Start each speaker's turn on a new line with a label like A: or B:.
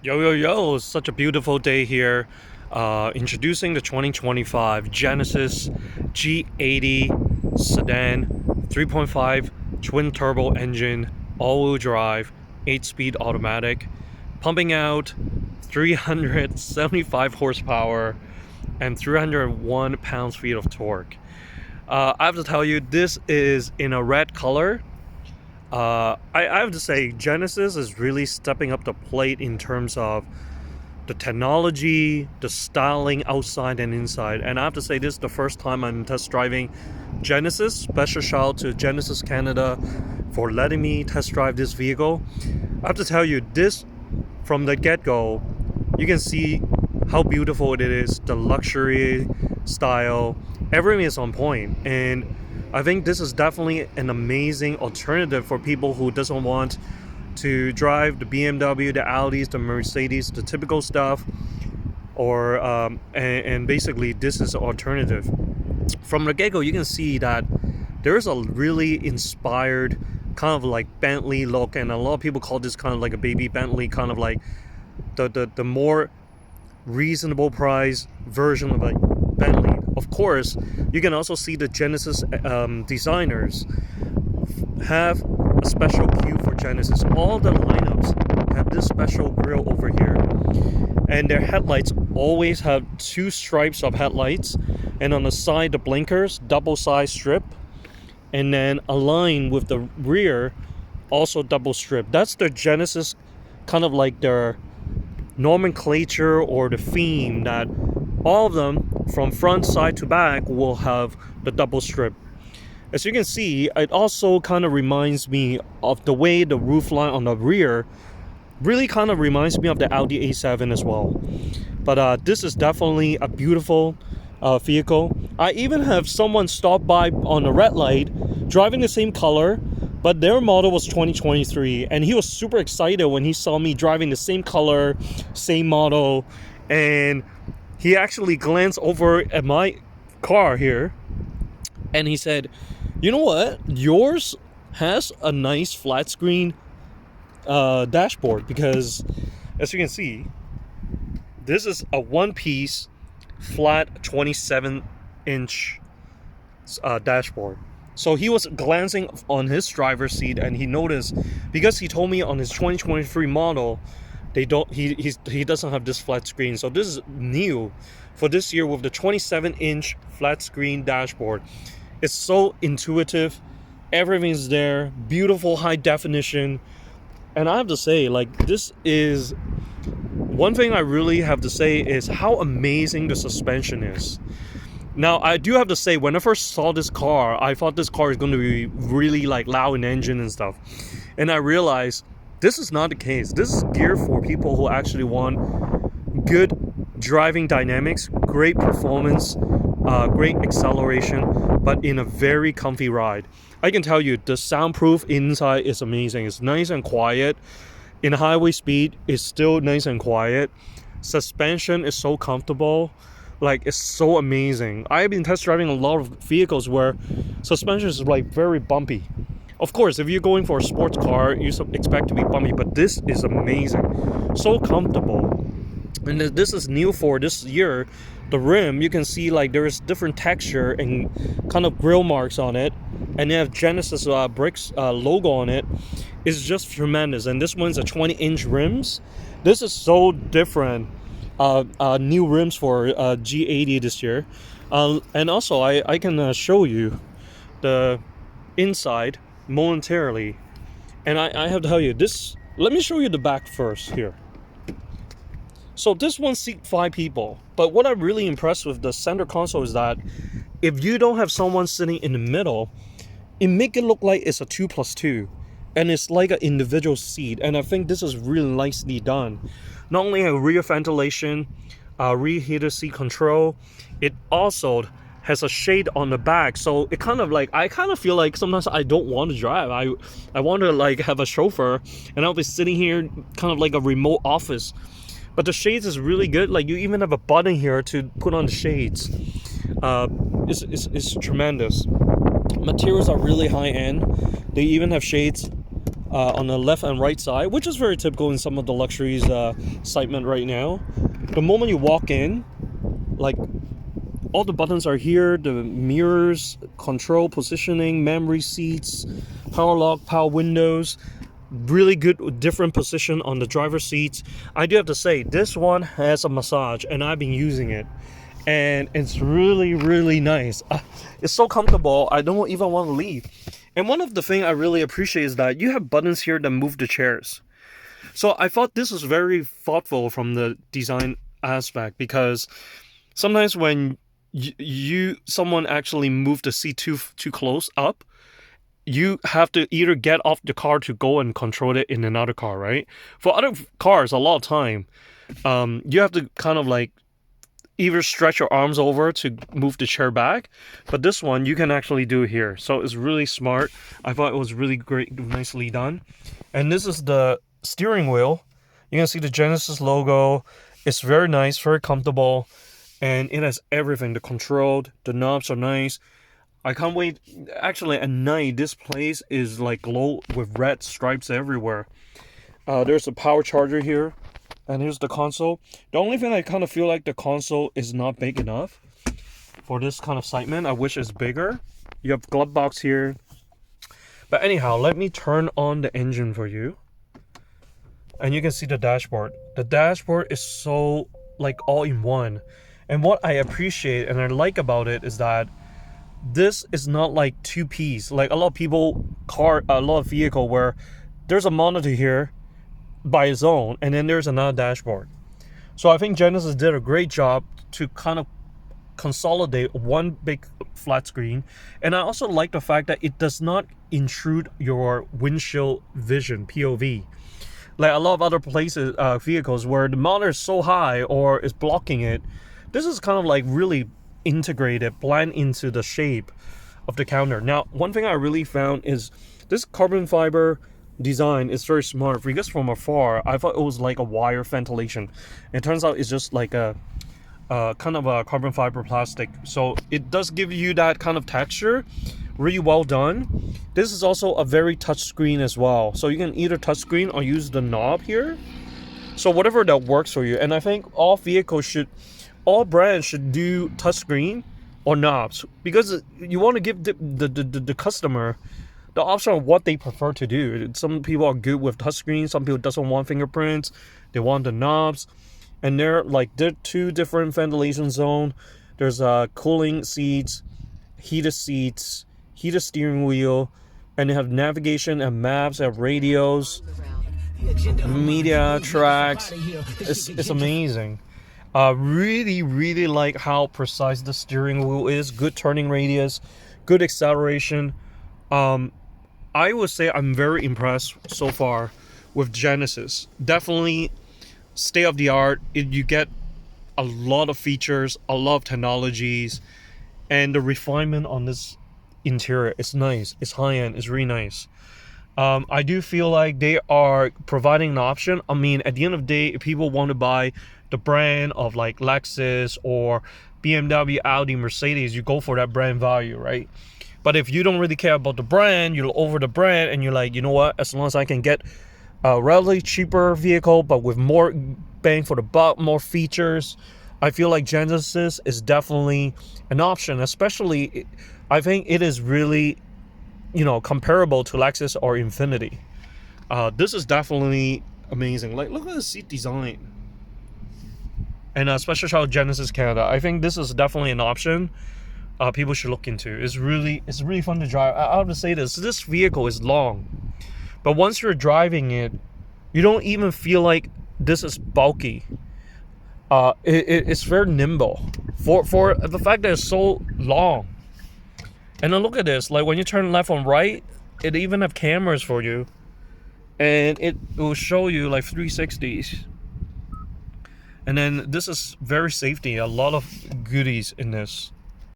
A: Yo, yo, yo, such a beautiful day here. Introducing the 2025 Genesis G80 sedan, 3.5 twin turbo engine, all wheel drive, 8-speed automatic, pumping out 375 horsepower and 301 pounds-feet of torque. I have to tell you, this is in a red color. I have to say, Genesis is really stepping up the plate in terms of the technology, the styling outside and inside. And I have to say, this is the first time I'm test driving Genesis. Special shout out to Genesis Canada for letting me test drive this vehicle. I have to tell you, this from the get-go, you can see how beautiful it is, the luxury style, everything is on point. And I think this is definitely an amazing alternative for people who doesn't want to drive the BMW, the Audis, the Mercedes, the typical stuff, or and basically this is an alternative. From the get-go, you can see that there is a really inspired kind of like Bentley look, and a lot of people call this kind of like a baby Bentley, kind of like the more reasonable price version of a Bentley. Of course, you can also see the Genesis designers have a special cue for Genesis. All the lineups have this special grille over here, and their headlights always have two stripes of headlights, and on the side the blinkers, double side strip, and then aligned with the rear, also double strip. That's the Genesis kind of like their nomenclature or the theme, that all of them from front, side to back will have the double strip. As you can see, it also kind of reminds me of the way the roofline on the rear really kind of reminds me of the Audi A7 as well. But this is definitely a beautiful vehicle. I even have someone stop by on a red light driving the same color, but their model was 2023, and he was super excited when he saw me driving the same color, same model, and he actually glanced over at my car here, and he said, "You know what? Yours has a nice flat screen dashboard, because as you can see, this is a one-piece flat 27-inch dashboard." So he was glancing on his driver's seat, and he noticed, because he told me on his 2023 model he doesn't have this flat screen. So this is new for this year with the 27-inch flat screen dashboard. It's so intuitive, everything's there, beautiful high definition. And I have to say, like, this is one thing I really have to say is how amazing the suspension is. Now, I do have to say, when I first saw this car, I thought this car is going to be really like loud in engine and stuff. And I realized this is not the case. This is geared for people who actually want good driving dynamics, great performance, great acceleration, but in a very comfy ride. I can tell you, the soundproof inside is amazing. It's nice and quiet. In highway speed, it's still nice and quiet. Suspension is so comfortable. Like, it's so amazing. I've been test driving a lot of vehicles where suspension is like very bumpy. Of course, if you're going for a sports car, you expect to be bumpy, but this is amazing. So comfortable. And this is new for this year. The rim, you can see like there is different texture and kind of grill marks on it, and they have Genesis bricks logo on it. It's just tremendous. And this one's a 20-inch rims. This is so different. New rims for G80 this year, and also I can show you the inside momentarily. And I have to tell you this. Let me show you the back first here. So this one seats 5 people, but what I'm really impressed with the center console is that if you don't have someone sitting in the middle, it make it look like it's a 2+2, and it's like an individual seat. And I think this is really nicely done. Not only have rear ventilation, rear heated seat control, it also has a shade on the back. So it kind of like, I kind of feel like sometimes I don't want to drive. I want to like have a chauffeur, and I'll be sitting here kind of like a remote office. But the shades is really good. Like, you even have a button here to put on the shades. It's tremendous. Materials are really high end. They even have shades on the left and right side, which is very typical in some of the luxuries segment right now. The moment you walk in, like, all the buttons are here, the mirrors, control, positioning, memory seats, power lock, power windows, really good different position on the driver's seats. I do have to say, this one has a massage, and I've been using it, and it's really, really nice. It's so comfortable, I don't even want to leave. And one of the things I really appreciate is that you have buttons here that move the chairs. So I thought this was very thoughtful from the design aspect, because sometimes when someone actually moved the seat too close up, you have to either get off the car to go and control it in another car, right? For other cars, a lot of time, you have to kind of like either stretch your arms over to move the chair back, but this one you can actually do here. So it's really smart. I thought it was really great, nicely done. And this is the steering wheel. You can see the Genesis logo. It's very nice, very comfortable. And it has everything. The control, the knobs are nice. I can't wait. Actually, at night, this place is like glow with red stripes everywhere. There's a power charger here. And here's the console. The only thing I kind of feel like the console is not big enough for this kind of segment. I wish it's bigger. You have glove box here. But anyhow, let me turn on the engine for you. And you can see the dashboard. The dashboard is so like all in one. And what I appreciate and I like about it is that this is not like two-piece. Like a lot of people, a lot of vehicle where there's a monitor here by its own, and then there's another dashboard. So I think Genesis did a great job to kind of consolidate one big flat screen. And I also like the fact that it does not intrude your windshield vision, POV. Like a lot of other places, vehicles where the monitor is so high or is blocking it. This is kind of like really integrated, blend into the shape of the counter. Now, one thing I really found is this carbon fiber design is very smart, because from afar, I thought it was like a wire ventilation. It turns out it's just like a kind of a carbon fiber plastic. So it does give you that kind of texture. Really well done. This is also a very touch screen as well. So you can either touch screen or use the knob here. So whatever that works for you. And I think all brands should do touchscreen or knobs, because you want to give the customer the option of what they prefer to do. Some people are good with touchscreen, some people doesn't want fingerprints, they want the knobs. And they're two different ventilation zone. There's cooling seats, heated steering wheel, and they have navigation and maps, they have radios, media tracks. It's amazing. Really, really like how precise the steering wheel is. Good turning radius, good acceleration. I would say I'm very impressed so far with Genesis. Definitely state of the art. You get a lot of features, a lot of technologies, and the refinement on this interior is nice. It's high end. It's really nice. I do feel like they are providing an option. I mean, at the end of the day, if people want to buy the brand of like Lexus or BMW, Audi, Mercedes, you go for that brand value, right? But if you don't really care about the brand, you're over the brand and you're like, you know what, as long as I can get a relatively cheaper vehicle but with more bang for the buck, more features, I feel like Genesis is definitely an option. Especially, I think it is really, comparable to Lexus or Infiniti. This is definitely amazing. Like, look at the seat design. And especially how Genesis Canada, I think this is definitely an option people should look into. It's really fun to drive. I have to say this vehicle is long, but once you're driving it, you don't even feel like this is bulky. It's very nimble for the fact that it's so long. And then look at this, like when you turn left and right, it even have cameras for you, and it will show you like 360s. And then this is very safety, a lot of goodies in this.